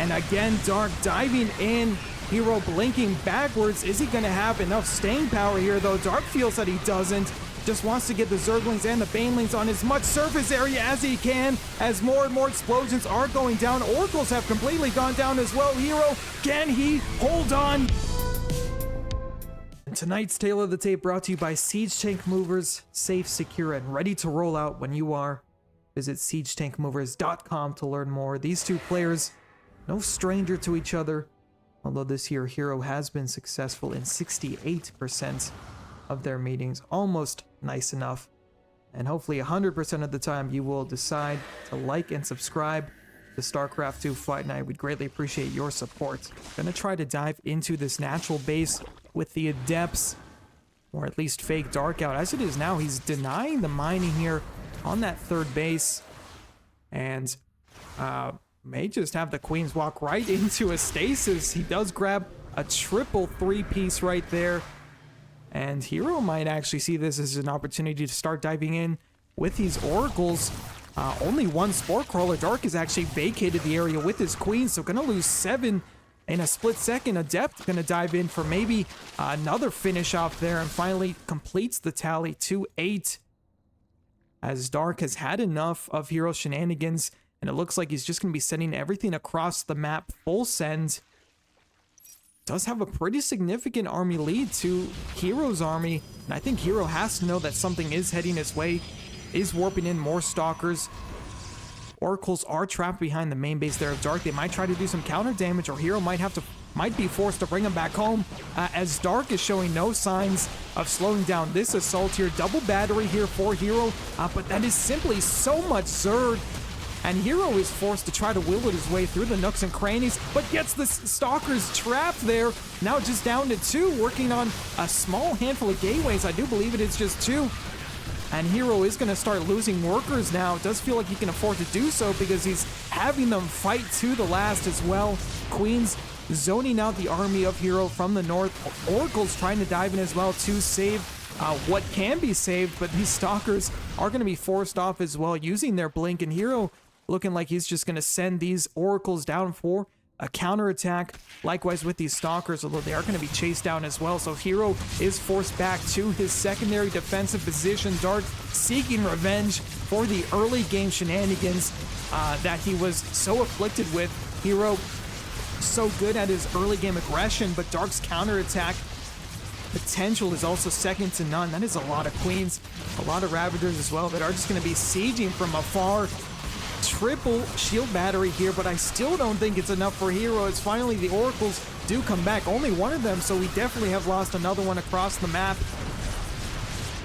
And again, Dark diving in. herO blinking backwards. Is he going to have enough staying power here, though? Dark feels that he doesn't. Just wants to get the Zerglings and the Banelings on as much surface area as he can, as more and more explosions are going down. Oracles have completely gone down as well. herO, can he hold on? Tonight's Tale of the Tape brought to you by Siege Tank Movers. Safe, secure, and ready to roll out when you are. Visit SiegeTankMovers.com to learn more. These two players, no stranger to each other, although this year herO has been successful in 68% of their meetings. Almost nice enough. And hopefully 100% of the time you will decide to like and subscribe to StarCraft 2 Fight Night. We'd greatly appreciate your support. Gonna try to dive into this natural base with the Adepts, or at least fake Dark out. As it is now, he's denying the mining here on that third base, and may just have the Queens walk right into a stasis. He does grab a triple 3-piece right there, and herO might actually see this as an opportunity to start diving in with these Oracles. Only one Spore Crawler. Dark has actually vacated the area with his Queens, so gonna lose 7 in a split second. Adept gonna dive in for maybe another finish off there, and finally completes the tally to 8. As Dark has had enough of herO shenanigans, and it looks like he's just gonna be sending everything across the map full send. Does have a pretty significant army lead to herO's army, and I think herO has to know that something is heading his way, is warping in more Stalkers. Oracles are trapped behind the main base there of Dark. They might try to do some counter damage, or herO might be forced to bring him back home, as Dark is showing no signs of slowing down this assault here. Double battery here for herO, but that is simply so much Zerg. And herO is forced to try to will it his way through the nooks and crannies, but gets the Stalkers trapped there. Now just down to 2, working on a small handful of gateways. I do believe it is just 2. And herO is going to start losing workers now. It does feel like he can afford to do so because he's having them fight to the last as well. Queens zoning out the army of herO from the north. Oracle's trying to dive in as well to save what can be saved, but these Stalkers are going to be forced off as well using their blink, and herO looking like he's just going to send these Oracles down for a counterattack. Likewise with these Stalkers, although they are going to be chased down as well. So herO is forced back to his secondary defensive position. Dark seeking revenge for the early game shenanigans that he was so afflicted with. herO so good at his early game aggression, but Dark's counterattack potential is also second to none. That is a lot of Queens, a lot of Ravagers as well that are just going to be sieging from afar. Triple shield battery here, but I still don't think it's enough for herO, as finally the Oracles do come back. Only one of them, so we definitely have lost another one across the map.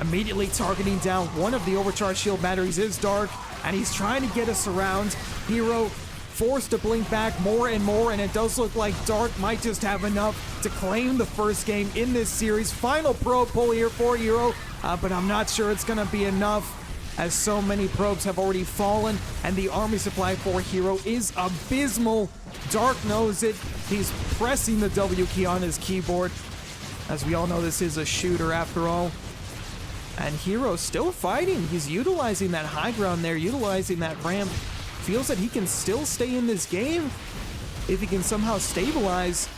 Immediately targeting down one of the overcharged shield batteries is Dark, and he's trying to get us around. herO forced to blink back more and more, and it does look like Dark might just have enough to claim the first game in this series. Final probe pull here for herO, but I'm not sure it's going to be enough, as so many probes have already fallen, and the army supply for herO is abysmal. Dark knows it. He's pressing the W key on his keyboard. As we all know, this is a shooter after all. And herO still fighting. He's utilizing that high ground there, utilizing that ramp. Feels that he can still stay in this game if he can somehow stabilize,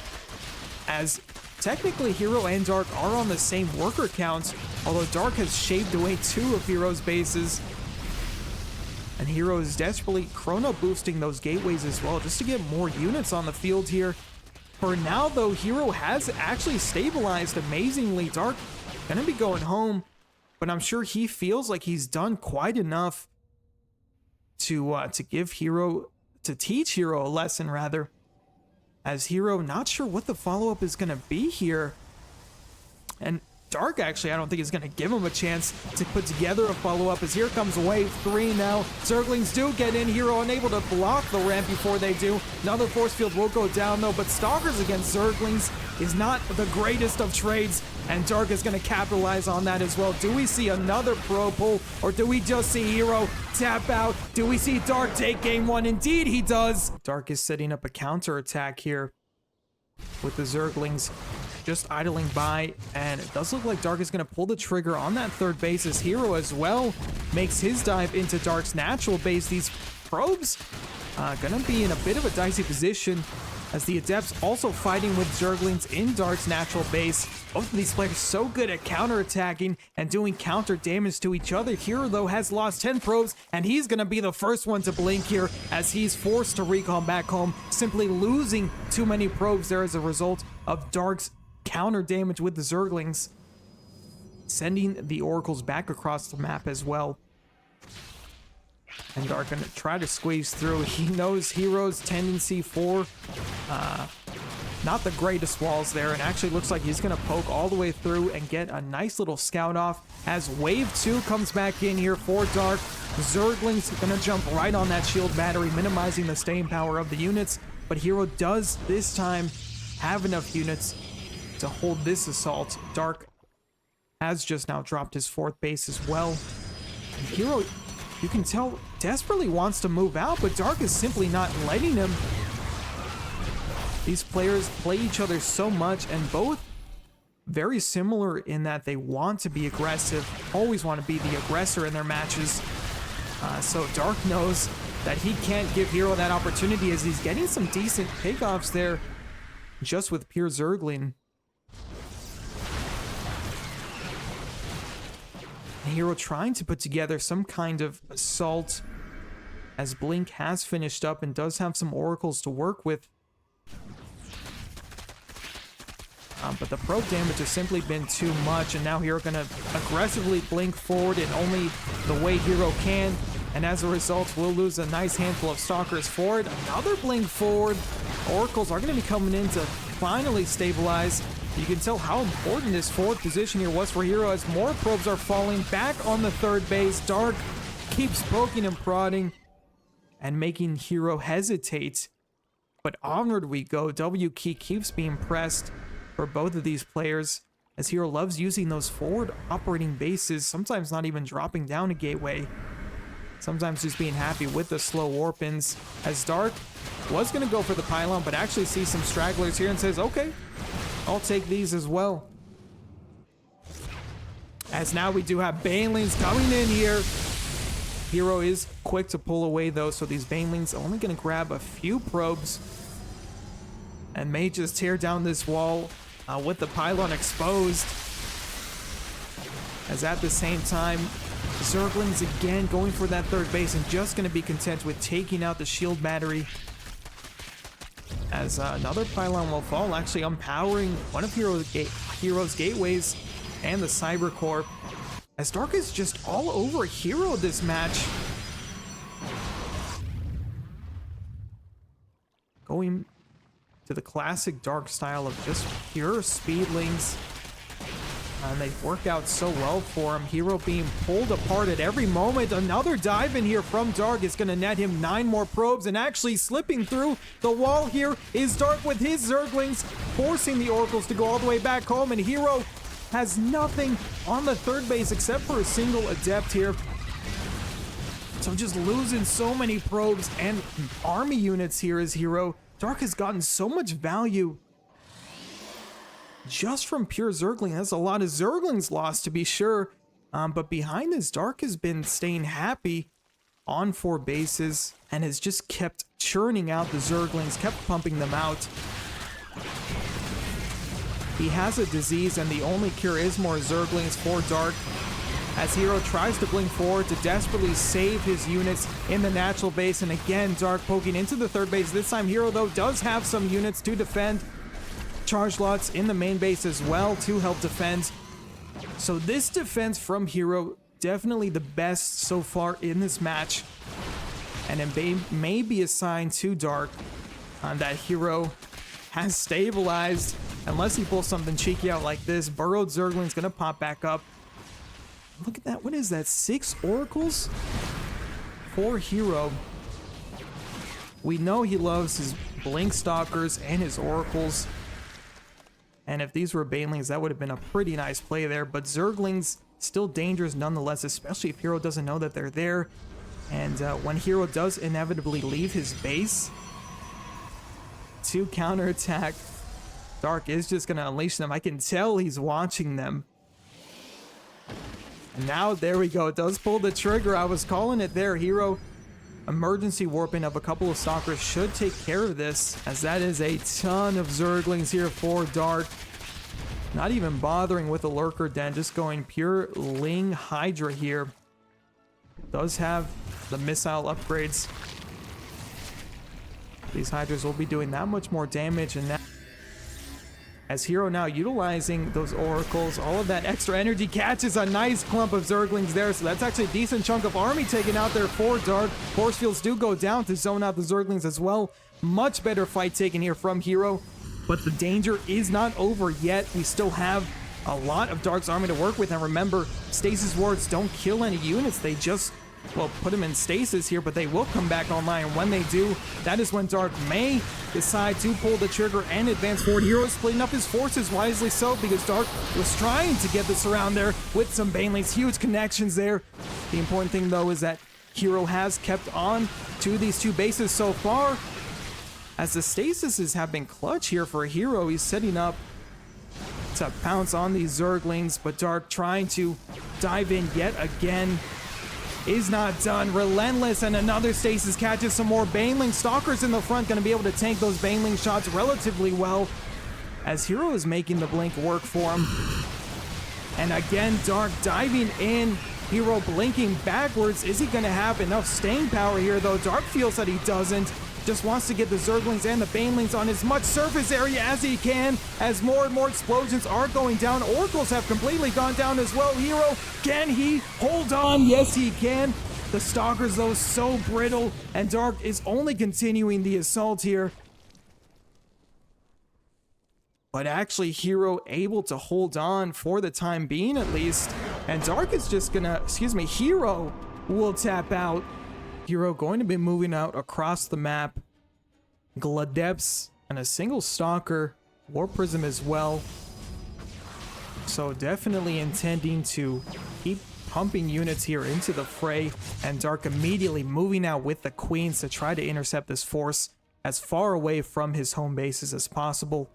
as technically herO and Dark are on the same worker count, although Dark has shaved away 2 of herO's bases. And herO is desperately chrono boosting those gateways as well, just to get more units on the field here. For now though, herO has actually stabilized amazingly. Dark gonna be going home, but I'm sure he feels like he's done quite enough to give herO, to teach herO a lesson rather. As herO not sure what the follow-up is going to be here. And Dark actually, I don't think is going to give him a chance to put together a follow-up, as here comes wave 3 now. Zerglings do get in. herO unable to block the ramp before they do. Another force field will go down though, but Stalkers against Zerglings is not the greatest of trades, and Dark is going to capitalize on that as well. Do we see another pro pull, or do we just see herO tap out? Do we see Dark take game 1? Indeed he does. Dark is setting up a counter attack here with the Zerglings just idling by, and it does look like Dark is going to pull the trigger on that third base as herO as well makes his dive into Dark's natural base. These probes going to be in a bit of a dicey position as the Adepts also fighting with Zerglings in Dark's natural base. Both of these players so good at counterattacking and doing counter damage to each other. herO, though, has lost 10 probes, and he's going to be the first one to blink here as he's forced to recall back home, simply losing too many probes there as a result of Dark's counter damage with the Zerglings, sending the Oracles back across the map as well. And Dark gonna try to squeeze through. He knows herO's tendency for not the greatest walls there, and actually looks like he's gonna poke all the way through and get a nice little scout off as wave 2 comes back in here for Dark. Zerglings gonna jump right on that shield battery, minimizing the staying power of the units, but herO does this time have enough units to hold this assault. Dark has just now dropped his 4th base as well. And herO, you can tell, desperately wants to move out, but Dark is simply not letting him. These players play each other so much, and both very similar in that they want to be aggressive, always want to be the aggressor in their matches. So Dark knows that he can't give herO that opportunity as he's getting some decent takeoffs there just with pure Zergling. herO trying to put together some kind of assault as Blink has finished up and does have some oracles to work with. But the probe damage has simply been too much, and now herO gonna aggressively blink forward in only the way herO can, and as a result we'll lose a nice handful of stalkers forward. Another blink forward. Oracles are gonna be coming in to finally stabilize. You can tell how important this forward position here was for herO as more probes are falling back on the third base. Dark keeps poking and prodding and making herO hesitate. But onward we go. W key keeps being pressed for both of these players as herO loves using those forward operating bases, sometimes not even dropping down a gateway. Sometimes just being happy with the slow warp-ins as Dark was going to go for the pylon, but actually sees some stragglers here and says, okay, I'll take these as well. As now we do have Banelings coming in here. herO is quick to pull away though, so these Banelings only going to grab a few probes and may just tear down this wall with the pylon exposed. As at the same time, Zerglings again going for that third base and just going to be content with taking out the shield battery. As another pylon will fall, actually empowering one of herO's gateways and the Cyber Core. As Dark is just all over herO this match. Going to the classic Dark style of just pure speedlings. And they work out so well for him. herO being pulled apart at every moment. Another dive in here from Dark is going to net him 9 more probes, and actually slipping through the wall here is Dark with his Zerglings, forcing the Oracles to go all the way back home, and herO has nothing on the third base except for a single Adept here. So just losing so many probes and army units here as herO. Dark has gotten so much value just from pure Zergling. That's a lot of Zerglings lost, to be sure. But behind this, Dark has been staying happy on 4 bases and has just kept churning out the Zerglings, kept pumping them out. He has a disease, and the only cure is more Zerglings for Dark. As herO tries to blink forward to desperately save his units in the natural base. And again, Dark poking into the third base. This time, herO, though, does have some units to defend. Charge lots in the main base as well to help defend. So this defense from herO, definitely the best so far in this match. And it may be a sign to Dark that herO has stabilized. Unless he pulls something cheeky out like this, Burrowed Zergling's gonna pop back up. Look at that, what is that, 6 oracles for herO. We know he loves his Blink Stalkers and his oracles. And if these were Banelings, that would have been a pretty nice play there. But Zerglings still dangerous nonetheless, especially if herO doesn't know that they're there. And when herO does inevitably leave his base to counterattack, Dark is just gonna unleash them. I can tell he's watching them. And now, there we go. It does pull the trigger. I was calling it there. herO emergency warping of a couple of stalkers should take care of this, as that is a ton of Zerglings here for Dark. Not even bothering with a lurker den, just going pure Ling Hydra here. Does have the missile upgrades. These Hydras will be doing that much more damage, and now as herO now utilizing those oracles, all of that extra energy catches a nice clump of Zerglings there, so that's actually a decent chunk of army taken out there for Dark. Force fields do go down to zone out the Zerglings as well. Much better fight taken here from herO, but the danger is not over yet. We still have a lot of Dark's army to work with, and remember, stasis wards don't kill any units, they just, well, put them in stasis here, but they will come back online. And when they do, that is when Dark may decide to pull the trigger and advance forward. herO is splitting up his forces, wisely so, because Dark was trying to get this around there with some Banelings. Huge connections there. The important thing, though, is that herO has kept on to these two bases so far, as the stasises have been clutch here for herO. He's setting up to pounce on these Zerglings, but Dark trying to dive in yet again. Is not done. Relentless and another stasis catches some more Baneling. Stalkers in the front going to be able to tank those Baneling shots relatively well, as herO is making the blink work for him. And again, Dark diving in. herO blinking backwards. Is he going to have enough staying power here, though? Dark feels that he doesn't. Just wants to get the Zerglings and the Banelings on as much surface area as he can, as more and more explosions are going down. Oracles have completely gone down as well. herO, can he hold on? Yes, he can. The Stalkers, though, so brittle, and Dark is only continuing the assault here. But actually, herO able to hold on for the time being, at least. And Dark is just gonna, herO will tap out. herO going to be moving out across the map. Gladeps and a single Stalker. War Prism as well. So definitely intending to keep pumping units here into the fray. And Dark immediately moving out with the Queens to try to intercept this force as far away from his home bases as possible.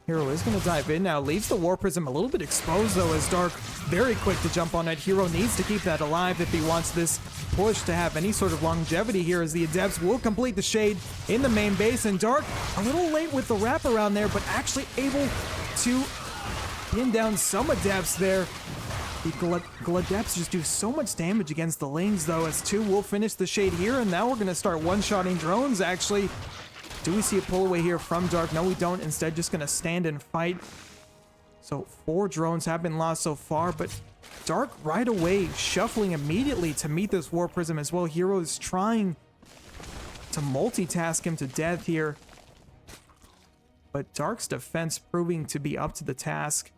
herO is going to dive in now. Leaves the War Prism a little bit exposed, though, as Dark very quick to jump on it. herO needs to keep that alive if he wants this push to have any sort of longevity here, as the Adepts will complete the shade in the main base. And Dark a little late with the wraparound there, but actually able to pin down some Adepts there. The Gladeps just do so much damage against the Lings, though, as two will finish the shade here. And now we're going to start one-shotting drones, actually. Do we see a pull away here from Dark? No, we don't. Instead, just going to stand and fight. So 4 drones have been lost so far, but Dark right away shuffling immediately to meet this War Prism as well. herO is trying to multitask him to death here, but Dark's defense proving to be up to the task.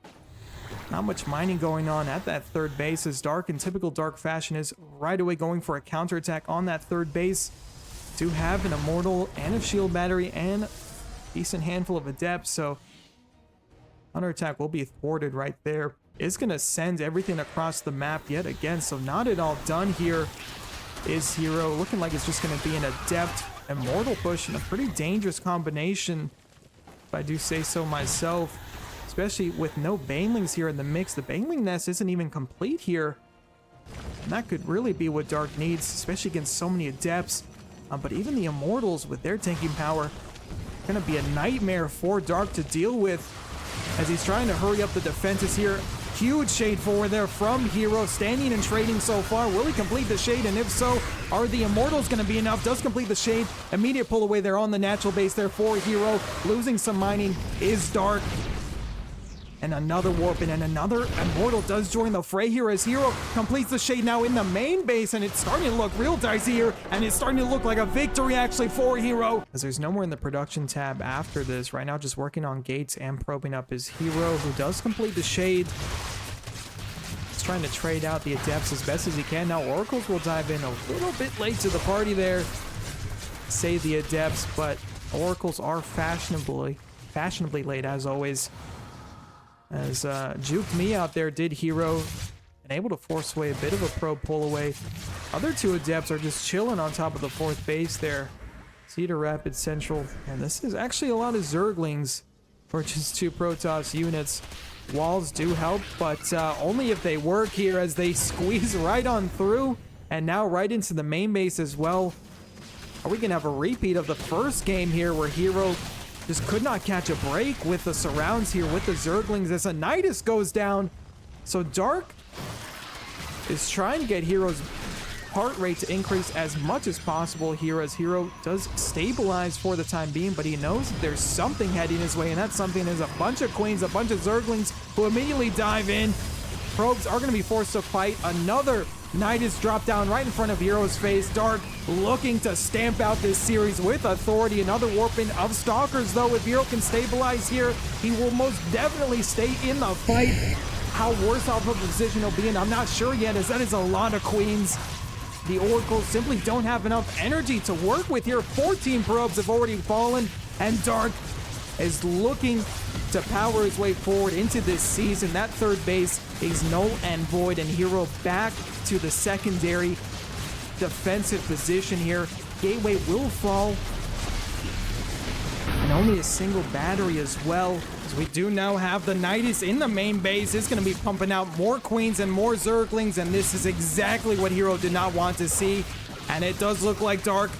Not much mining going on at that third base, as Dark, in typical Dark fashion, is right away going for a counterattack on that third base. Do have an Immortal and a Shield Battery and a decent handful of Adepts, so counterattack will be thwarted right there. Is going to send everything across the map yet again, so not at all done here is herO. Looking like it's just going to be an Adept Immortal push, and a pretty dangerous combination, if I do say so myself, especially with no Banelings here in the mix. The Baneling nest isn't even complete here, and that could really be what Dark needs, especially against so many Adepts. But even the Immortals with their tanking power going to be a nightmare for Dark to deal with, as he's trying to hurry up the defenses here. Huge shade forward there from herO, standing and trading so far. Will he complete the shade? And if so, are the Immortals going to be enough? Does complete the shade. Immediate pull away there on the natural base there for herO. Losing some mining is Dark. And another Warp and another Immortal does join the fray here, as herO completes the shade now in the main base, and it's starting to look real dicey here, and it's starting to look like a victory actually for herO, as there's no more in the production tab after this. Right now just working on gates and probing up is herO, who does complete the shade. He's trying to trade out the Adepts as best as he can. Now Oracles will dive in a little bit late to the party there, save the Adepts, but Oracles are fashionably late as always. As juked me out there did herO, and able to force away a bit of a probe pull away. Other 2 Adepts are just chilling on top of the 4th base there. Cedar Rapids Central, and this is actually a lot of Zerglings for just 2 Protoss units. Walls do help, but only if they work here, as they squeeze right on through, and now right into the main base as well. Are we gonna have a repeat of the first game here, where herO just could not catch a break with the surrounds here with the Zerglings as a Nidus goes down? So Dark is trying to get herO's heart rate to increase as much as possible here, as herO does stabilize for the time being, but he knows that there's something heading his way, and that something is a bunch of Queens, a bunch of Zerglings who immediately dive in. Probes are going to be forced to fight. Another Nidus drop down right in front of herO's face. Dark looking to stamp out this series with authority. Another warping of Stalkers, though. If herO can stabilize here, he will most definitely stay in the fight. How worse off of a position he'll be in, I'm not sure yet, as that is a lot of Queens. The Oracles simply don't have enough energy to work with here. 14 probes have already fallen, and Dark is looking to power his way forward into this season. That third base is null and void, and herO back to the secondary defensive position here. Gateway will fall, and only a single battery as well. We do now have the Nidus in the main base. It's going to be pumping out more Queens and more Zerglings, and this is exactly what herO did not want to see. And it does look like Dark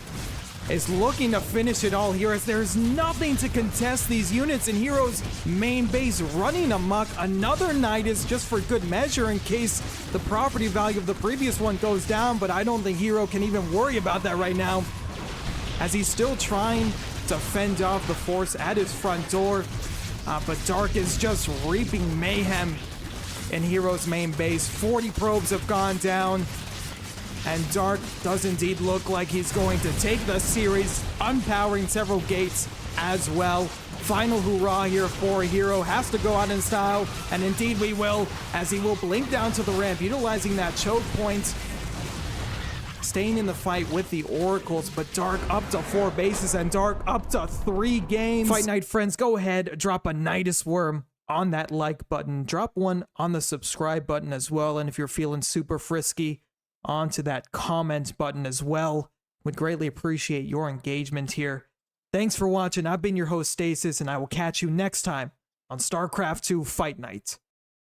is looking to finish it all here, as there's nothing to contest these units in herO's main base running amok. Another Nidus just for good measure in case the property value of the previous one goes down, but I don't think herO can even worry about that right now, as he's still trying to fend off the force at his front door. But Dark is just reaping mayhem in herO's main base. 40 probes have gone down, and Dark does indeed look like he's going to take the series, unpowering several gates as well. Final hurrah here for herO. Has to go out in style, and indeed we will, as he will blink down to the ramp, utilizing that choke point, staying in the fight with the Oracles. But Dark up to 4 bases, and Dark up to 3 games. Fight Night friends, go ahead, drop a Nidus Worm on that like button. Drop one on the subscribe button as well, and if you're feeling super frisky, onto that comment button as well. Would greatly appreciate your engagement here. Thanks for watching. I've been your host, Stasis, and I will catch you next time on StarCraft 2 Fight Night.